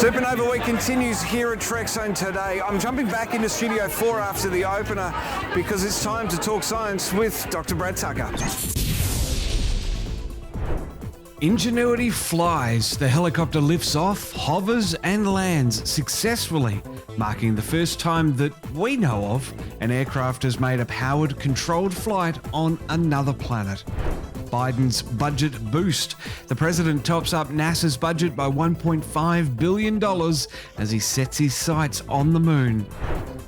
Supanova Week continues here at Trekzone today. I'm jumping back into Studio 4 after the opener because it's time to talk science with Dr. Brad Tucker. Ingenuity flies. The helicopter lifts off, hovers and lands successfully, marking the first time that we know of an aircraft has made a powered, controlled flight on another planet. Biden's budget boost. The president tops up NASA's budget by $1.5 billion as he sets his sights on the moon.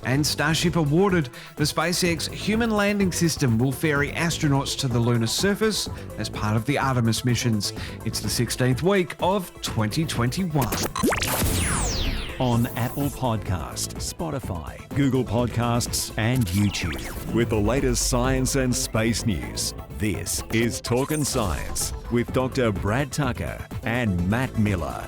And Starship awarded. The SpaceX human landing system will ferry astronauts to the lunar surface as part of the Artemis missions. It's the 16th week of 2021. On Apple Podcast, Spotify, Google Podcasts and YouTube. With the latest science and space news, this is Talkin' Science with Dr. Brad Tucker and Matt Miller.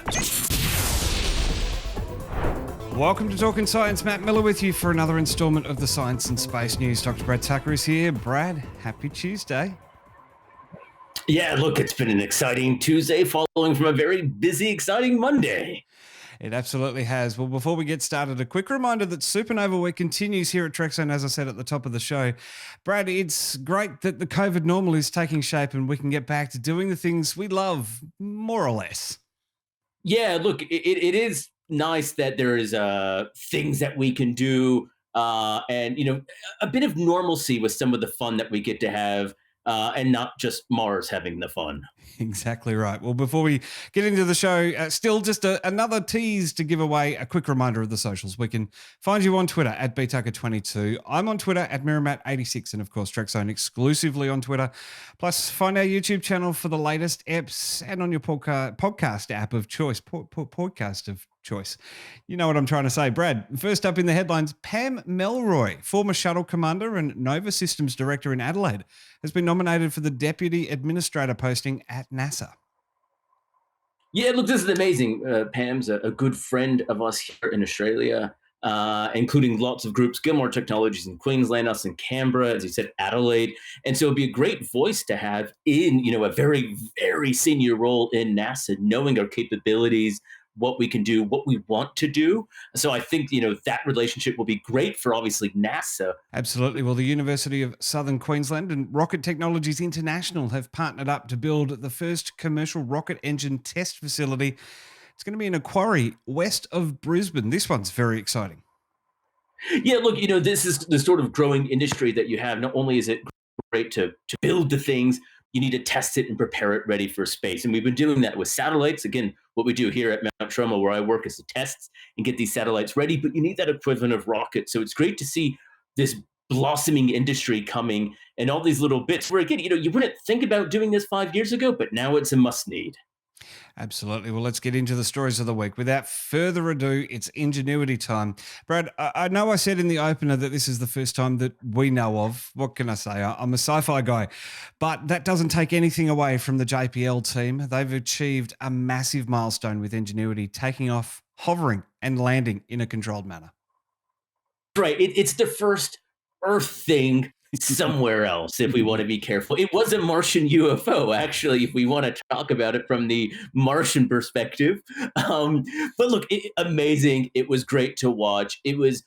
Welcome to Talkin' Science. Matt Miller with you for another instalment of the Science and Space News. Dr. Brad Tucker is here. Brad, happy Tuesday. Yeah, look, it's been an exciting Tuesday following from a very busy, exciting Monday. It absolutely has. Well, before we get started, a quick reminder that Supanova Week continues here at Trekzone, as I said at the top of the show. Brad, it's great that the COVID normal is taking shape and we can get back to doing the things we love, more or less. Yeah, look, it is nice that there is things that we can do and, a bit of normalcy with some of the fun that we get to have. And not just Mars having the fun. Exactly right. Well, before we get into the show, still just another tease to give away a quick reminder of the socials. We can find you on Twitter at btucker22. I'm on Twitter at Miramat86 and, of course, Trekzone exclusively on Twitter. Plus, find our YouTube channel for the latest eps and on your podcast app of choice, podcast of choice. You know what I'm trying to say. Brad, first up in the headlines, Pam Melroy, former Shuttle Commander and Nova Systems Director in Adelaide, has been nominated for the Deputy Administrator posting at NASA. Yeah, look, this is amazing. Pam's a good friend of us here in Australia, including lots of groups, Gilmore Technologies in Queensland, us in Canberra, as you said, Adelaide. And so it'd be a great voice to have in, a very, very senior role in NASA, knowing our capabilities, what we can do, what we want to do. So I think, that relationship will be great for obviously NASA. Absolutely. Well, the University of Southern Queensland and Rocket Technologies International have partnered up to build the first commercial rocket engine test facility. It's going to be in a quarry west of Brisbane. This one's very exciting. Yeah, look, this is the sort of growing industry that you have. Not only is it great to build the things, you need to test it and prepare it ready for space. And we've been doing that with satellites. Again, what we do here at Mount Troma, where I work, is to test and get these satellites ready, but you need that equivalent of rockets. So it's great to see this blossoming industry coming and all these little bits where, again, you wouldn't think about doing this 5 years ago, but now it's a must need. Absolutely. Well, let's get into the stories of the week. Without further ado, it's Ingenuity time. Brad, I know I said in the opener that this is the first time that we know of. What can I say? I'm a sci-fi guy, but that doesn't take anything away from the JPL team. They've achieved a massive milestone with Ingenuity, taking off, hovering and landing in a controlled manner. Right. It's the first Earth thing somewhere else, if we want to be careful. It was a Martian UFO, actually, if we want to talk about it from the Martian perspective. But look, amazing. It was great to watch. It was,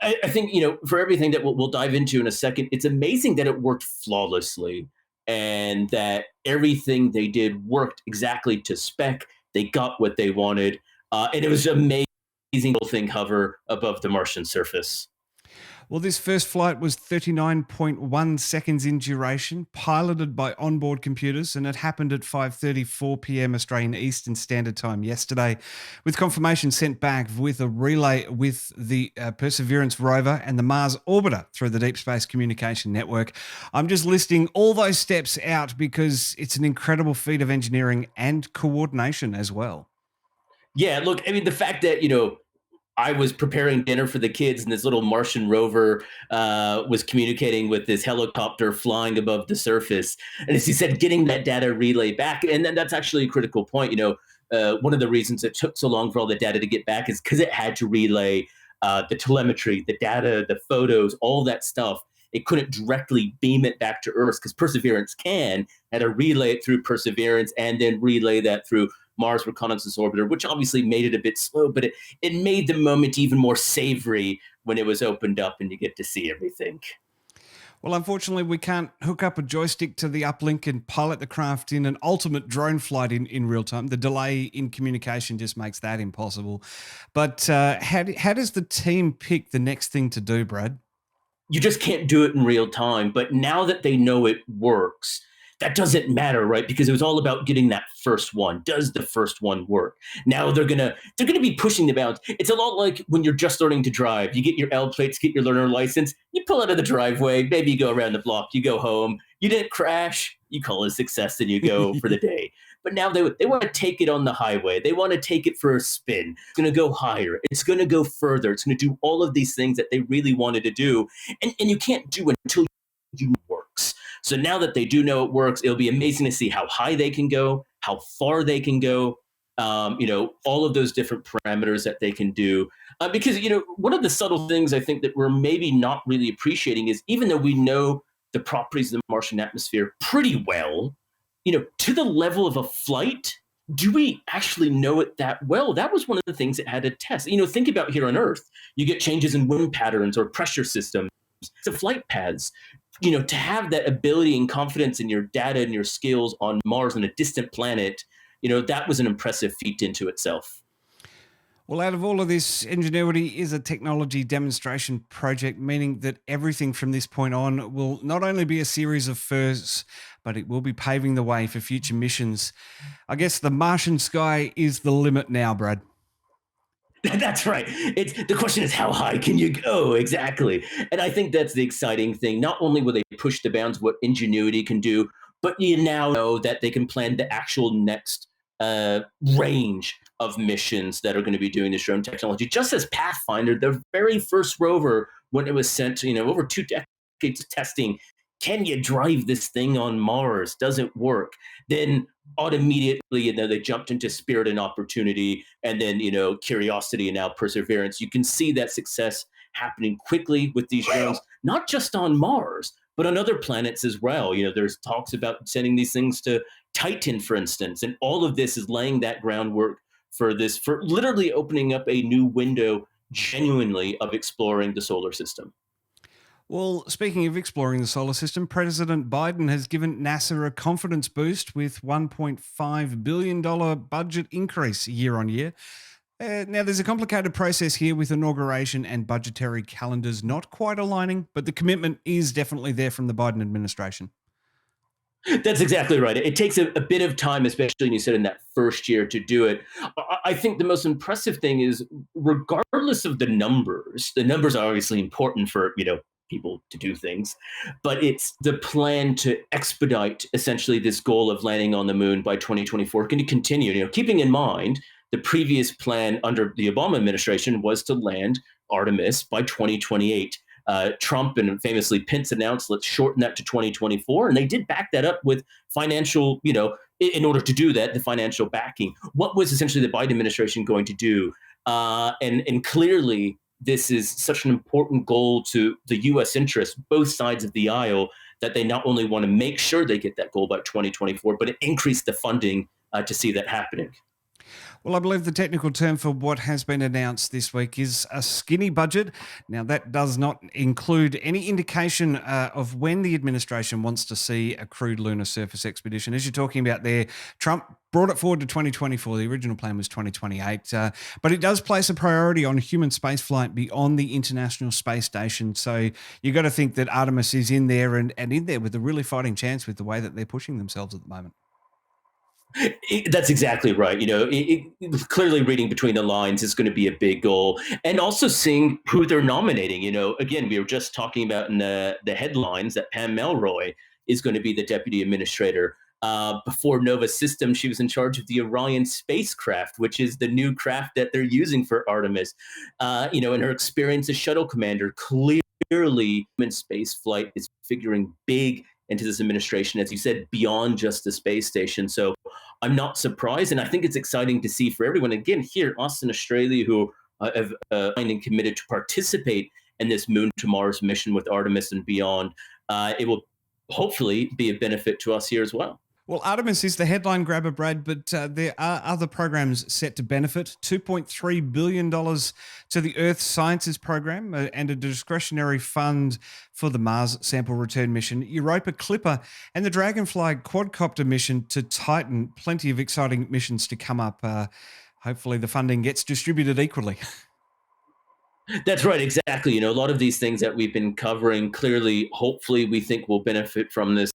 I think, for everything that we'll dive into in a second, it's amazing that it worked flawlessly and that everything they did worked exactly to spec. They got what they wanted. And it was amazing thing hover above the Martian surface. Well, this first flight was 39.1 seconds in duration, piloted by onboard computers, and it happened at 5:34 p.m. Australian Eastern Standard Time yesterday, with confirmation sent back with a relay with the Perseverance rover and the Mars orbiter through the Deep Space Communication Network. I'm just listing all those steps out because it's an incredible feat of engineering and coordination as well. Yeah, look, I mean, the fact that, I was preparing dinner for the kids and this little Martian rover was communicating with this helicopter flying above the surface. And as you said, getting that data relay back. And then that's actually a critical point. One of the reasons it took so long for all the data to get back is because it had to relay the telemetry, the data, the photos, all that stuff. It couldn't directly beam it back to Earth because Perseverance had to relay it through Perseverance and then relay that through Mars Reconnaissance Orbiter, which obviously made it a bit slow, but it made the moment even more savory when it was opened up and you get to see everything. Well, unfortunately, we can't hook up a joystick to the uplink and pilot the craft in an ultimate drone flight in real time. The delay in communication just makes that impossible. But how does the team pick the next thing to do, Brad? You just can't do it in real time. But now that they know it works, that doesn't matter, right? Because it was all about getting that first one. Does the first one work? Now they're gonna be pushing the bounds. It's a lot like when you're just learning to drive. You get your L plates, get your learner license, you pull out of the driveway, maybe you go around the block, you go home, you didn't crash, you call it a success, and you go for the day. But now they want to take it on the highway. They want to take it for a spin. It's going to go higher. It's going to go further. It's going to do all of these things that they really wanted to do. And you can't do it until you know it works. So now that they do know it works, it'll be amazing to see how high they can go, how far they can go, all of those different parameters that they can do. Because, one of the subtle things I think that we're maybe not really appreciating is even though we know the properties of the Martian atmosphere pretty well, to the level of a flight, do we actually know it that well? That was one of the things it had to test. Think about here on Earth. You get changes in wind patterns or pressure systems. The flight paths, to have that ability and confidence in your data and your skills on Mars on a distant planet, that was an impressive feat into itself. Well, out of all of this, Ingenuity is a technology demonstration project, meaning that everything from this point on will not only be a series of firsts, but it will be paving the way for future missions. I guess the Martian sky is the limit now, Brad. That's right. The question is, how high can you go? Exactly. And I think that's the exciting thing. Not only will they push the bounds of what Ingenuity can do, but you now know that they can plan the actual next range of missions that are going to be doing this drone technology. Just as Pathfinder, the very first rover, when it was sent, over 2 decades of testing, can you drive this thing on Mars? Does it work? Then immediately, they jumped into Spirit and Opportunity, and then, Curiosity and now Perseverance. You can see that success happening quickly with these drones, not just on Mars, but on other planets as well. There's talks about sending these things to Titan, for instance, and all of this is laying that groundwork for literally opening up a new window genuinely of exploring the solar system. Well, speaking of exploring the solar system, President Biden has given NASA a confidence boost with $1.5 billion budget increase year on year. Now, there's a complicated process here with inauguration and budgetary calendars not quite aligning, but the commitment is definitely there from the Biden administration. That's exactly right. It takes a bit of time, especially, you said, in that first year to do it. I think the most impressive thing is, regardless of the numbers are obviously important for, people to do things, but it's the plan to expedite essentially this goal of landing on the moon by 2024 going to continue, keeping in mind the previous plan under the Obama administration was to land Artemis by 2028. Trump and famously Pence announced, let's shorten that to 2024. And they did back that up with financial, in order to do that, the financial backing. What was essentially the Biden administration going to do? And clearly, this is such an important goal to the U.S. interest, both sides of the aisle, that they not only want to make sure they get that goal by 2024, but increase the funding to see that happening. Well, I believe the technical term for what has been announced this week is a skinny budget. Now, that does not include any indication of when the administration wants to see a crewed lunar surface expedition. As you're talking about there, Trump brought it forward to 2024. The original plan was 2028. But it does place a priority on human spaceflight beyond the International Space Station. So you've got to think that Artemis is in there and in there with a really fighting chance with the way that they're pushing themselves at the moment. That's exactly right. Clearly reading between the lines is going to be a big goal, and also seeing who they're nominating. Again, we were just talking about in the headlines that Pam Melroy is going to be the deputy administrator. Before Nova Systems, she was in charge of the Orion spacecraft, which is the new craft that they're using for Artemis. And her experience as shuttle commander, clearly human space flight is figuring big into this administration, as you said, beyond just the space station. So I'm not surprised. And I think it's exciting to see for everyone, again, here, us in Australia, who have and committed to participate in this Moon to Mars mission with Artemis and beyond. It will hopefully be a benefit to us here as well. Well, Artemis is the headline grabber, Brad, but there are other programs set to benefit. $2.3 billion to the Earth Sciences Program and a discretionary fund for the Mars sample return mission, Europa Clipper, and the Dragonfly quadcopter mission to Titan. Plenty of exciting missions to come up. Hopefully the funding gets distributed equally. That's right, exactly. A lot of these things that we've been covering, clearly, hopefully, we think will benefit from this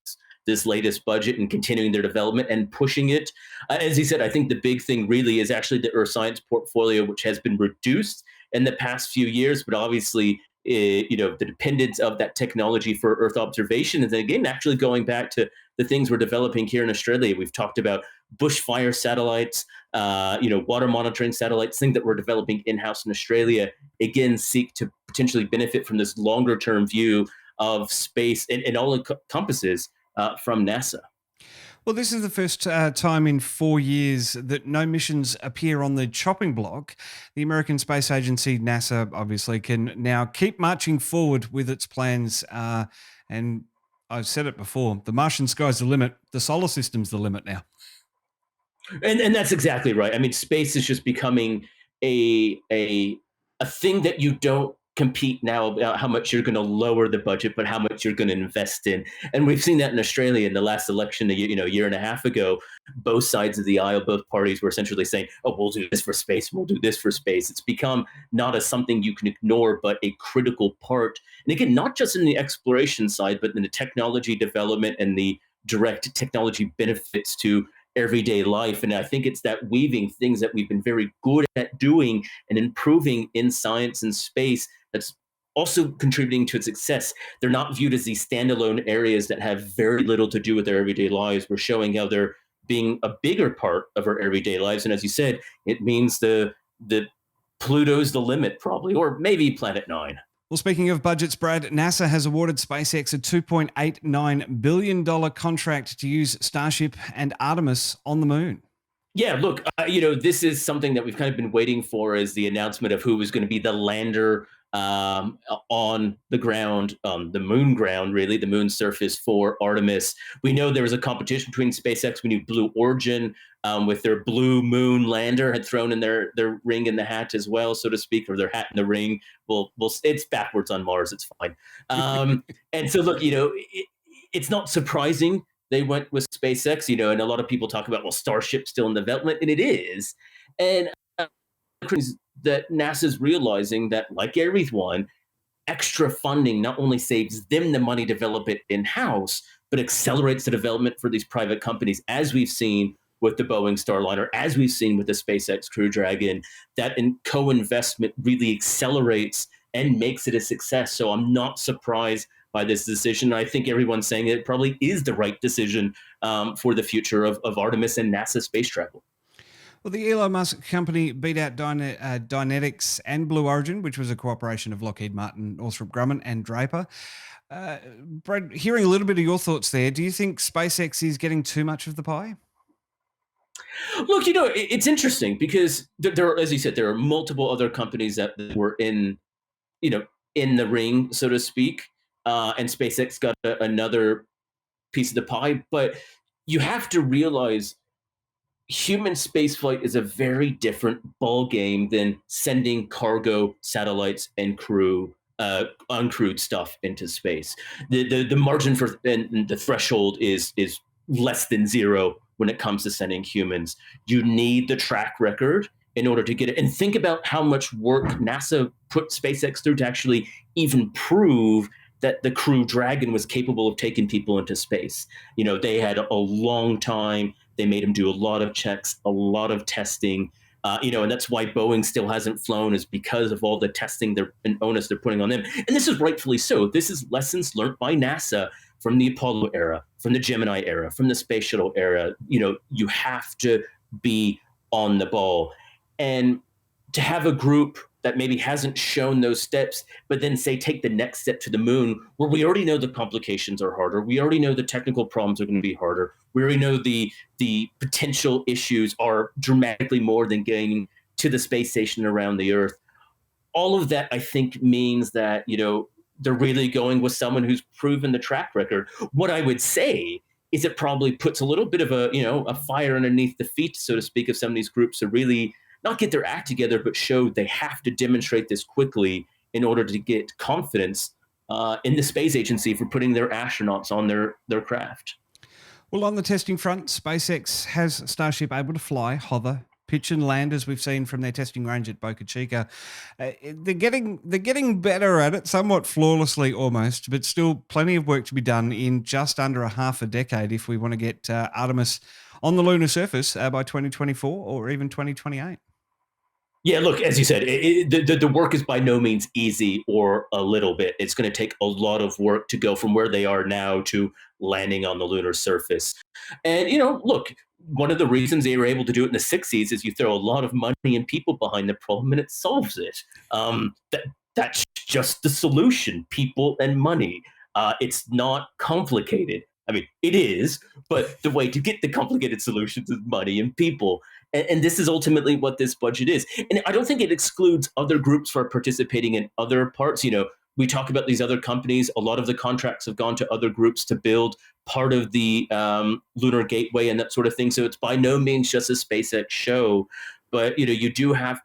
latest budget and continuing their development and pushing it. As you said, I think the big thing really is actually the Earth Science portfolio, which has been reduced in the past few years, but obviously, the dependence of that technology for Earth observation, and then again, actually going back to the things we're developing here in Australia. We've talked about bushfire satellites, water monitoring satellites, things that we're developing in-house in Australia, again, seek to potentially benefit from this longer term view of space and all encompasses from NASA. Well, this is the first time in 4 years that no missions appear on the chopping block. The American Space Agency, NASA, obviously, can now keep marching forward with its plans. And I've said it before, the Martian sky's the limit. The solar system's the limit now. And that's exactly right. I mean, space is just becoming a thing that you don't compete now about how much you're going to lower the budget, but how much you're going to invest in. And we've seen that in Australia in the last election, a year and a half ago. Both sides of the aisle, both parties were essentially saying, "Oh, we'll do this for space. We'll do this for space." It's become not as something you can ignore, but a critical part. And again, not just in the exploration side, but in the technology development and the direct technology benefits to everyday life. And I think it's that weaving things that we've been very good at doing and improving in science and space that's also contributing to its success. They're not viewed as these standalone areas that have very little to do with their everyday lives. We're showing how they're being a bigger part of our everyday lives. And as you said, it means the Pluto's the limit, probably, or maybe Planet Nine. Well, speaking of budgets, Brad, NASA has awarded SpaceX a $2.89 billion contract to use Starship and Artemis on the moon. Yeah, look, this is something that we've kind of been waiting for, is the announcement of who was going to be the lander on the ground, the moon ground, really, the moon surface for Artemis. We know there was a competition between SpaceX. We knew Blue Origin with their Blue Moon lander had thrown in their ring in the hat as well, so to speak, or their hat in the ring. Well, it's backwards on Mars. It's fine. And so, look, it's not surprising they went with SpaceX, and a lot of people talk about, well, Starship's still in development, and it is. And that NASA's realizing that, like everyone, extra funding not only saves them the money to develop it in-house, but accelerates the development for these private companies, as we've seen with the Boeing Starliner, as we've seen with the SpaceX Crew Dragon. That co-investment really accelerates and makes it a success. So I'm not surprised by this decision. I think everyone's saying it probably is the right decision for the future of Artemis and NASA space travel. Well, the Elon Musk company beat out Dynetics and Blue Origin, which was a cooperation of Lockheed Martin, Northrop Grumman, and Draper. Brad, hearing a little bit of your thoughts there, do you think SpaceX is getting too much of the pie? Look, it's interesting because there are, as you said, there are multiple other companies that were in the ring, so to speak, and SpaceX got another piece of the pie. But you have to realize human spaceflight is a very different ball game than sending cargo, satellites, and uncrewed stuff into space. The margin for and the threshold is less than zero when it comes to sending humans. You need the track record in order to get it. And think about how much work NASA put SpaceX through to actually even prove that the Crew Dragon was capable of taking people into space. They had a long time. They made them do a lot of checks, a lot of testing, and that's why Boeing still hasn't flown, is because of all the testing and onus they're putting on them. And this is rightfully so. This is lessons learned by NASA from the Apollo era, from the Gemini era, from the Space Shuttle era. You have to be on the ball. And to have a group that maybe hasn't shown those steps, but then say take the next step to the moon, where we already know the complications are harder. We already know the technical problems are going to be harder. We already know the potential issues are dramatically more than getting to the space station around the Earth. All of that, I think, means that, they're really going with someone who's proven the track record. What I would say is it probably puts a little bit of a fire underneath the feet, so to speak, of some of these groups to really not get their act together, but show they have to demonstrate this quickly in order to get confidence in the space agency for putting their astronauts on their craft. Well, on the testing front, SpaceX has Starship able to fly, hover, pitch and land, as we've seen from their testing range at Boca Chica. They're getting better at it, somewhat flawlessly almost, but still plenty of work to be done in just under a half a decade if we want to get Artemis on the lunar surface by 2024 or even 2028. Yeah, look, as you said, the work is by no means easy or a little bit. It's going to take a lot of work to go from where they are now to landing on the lunar surface. And, look, one of the reasons they were able to do it in the 60s is you throw a lot of money and people behind the problem and it solves it. That's just the solution, people and money. It's not complicated. I mean, it is, but the way to get the complicated solutions is money and people. And this is ultimately what this budget is. And I don't think it excludes other groups for participating in other parts. We talk about these other companies. A lot of the contracts have gone to other groups to build part of the lunar gateway and that sort of thing. So it's by no means just a SpaceX show, but you do have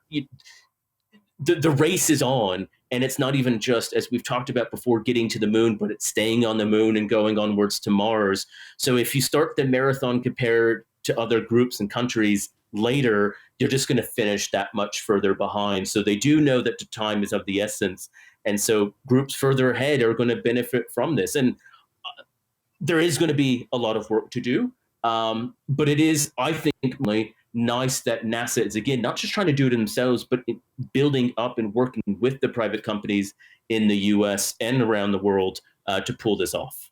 the race is on, and it's not even just, as we've talked about before, getting to the moon, but it's staying on the moon and going onwards to Mars. So if you start the marathon compared to other groups and countries later, you're just going to finish that much further behind. So they do know that the time is of the essence. And so groups further ahead are going to benefit from this. And there is going to be a lot of work to do. But it is, I think, really nice that NASA is, again, not just trying to do it themselves, but building up and working with the private companies in the US and around the world to pull this off.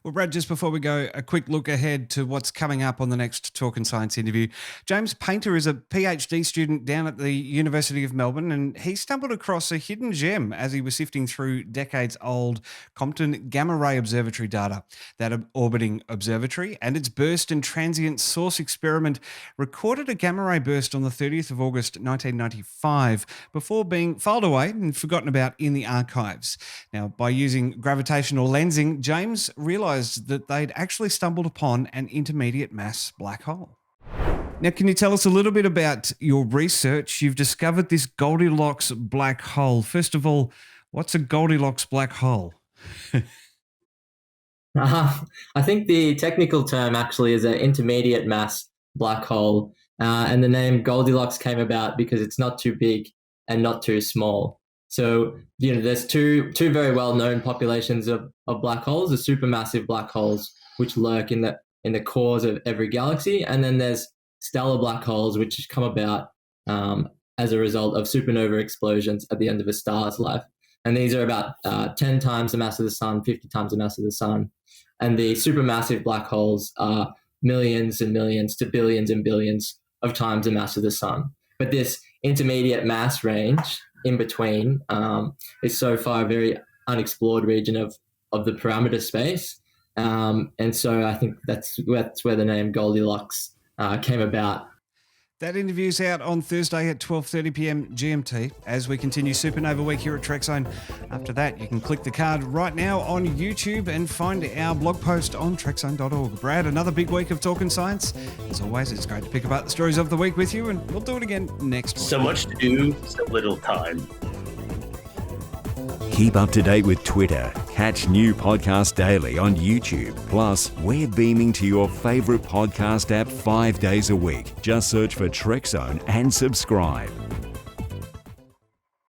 Well, Brad, just before we go, a quick look ahead to what's coming up on the next Talkin' Science interview. James Painter is a PhD student down at the University of Melbourne, and he stumbled across a hidden gem as he was sifting through decades-old Compton Gamma Ray Observatory data. That orbiting observatory and its burst and transient source experiment recorded a gamma ray burst on the 30th of August 1995 before being filed away and forgotten about in the archives. Now, by using gravitational lensing, James realised that they'd actually stumbled upon an intermediate mass black hole. Now, can you tell us a little bit about your research? You've discovered this Goldilocks black hole. First of all, what's a Goldilocks black hole? I think the technical term actually is an intermediate mass black hole. And the name Goldilocks came about because it's not too big and not too small. So, there's two very well-known populations of black holes, the supermassive black holes, which lurk in the cores of every galaxy. And then there's stellar black holes, which come about as a result of supernova explosions at the end of a star's life. And these are about 10 times the mass of the sun, 50 times the mass of the sun. And the supermassive black holes are millions and millions to billions and billions of times the mass of the sun. But this intermediate mass range in between is so far a very unexplored region of the parameter space. And so I think that's where the name Goldilocks came about. That interview's out on Thursday at 12:30 p.m. GMT as we continue Supernova Week here at Trekzone. After that, you can click the card right now on YouTube and find our blog post on trekzone.org. Brad, another big week of Talkin' Science. As always, it's great to pick apart the stories of the week with you, and we'll do it again next week. So much to do, so little time. Keep up to date with Twitter. Catch new podcasts daily on YouTube. Plus, we're beaming to your favourite podcast app 5 days a week. Just search for Trekzone and subscribe.